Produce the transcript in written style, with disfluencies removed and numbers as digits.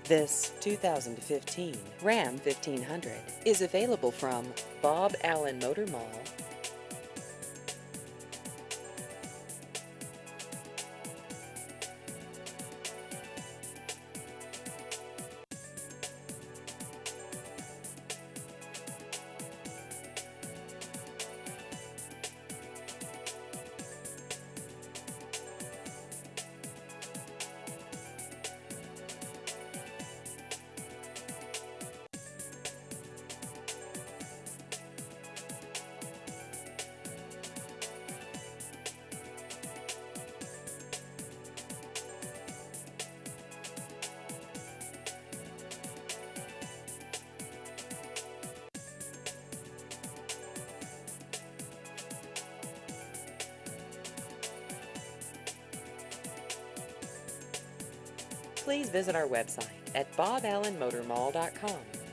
This 2015 Ram 1500 is available from Bob Allen Motor Mall. Please visit our website at boballenmotormall.com.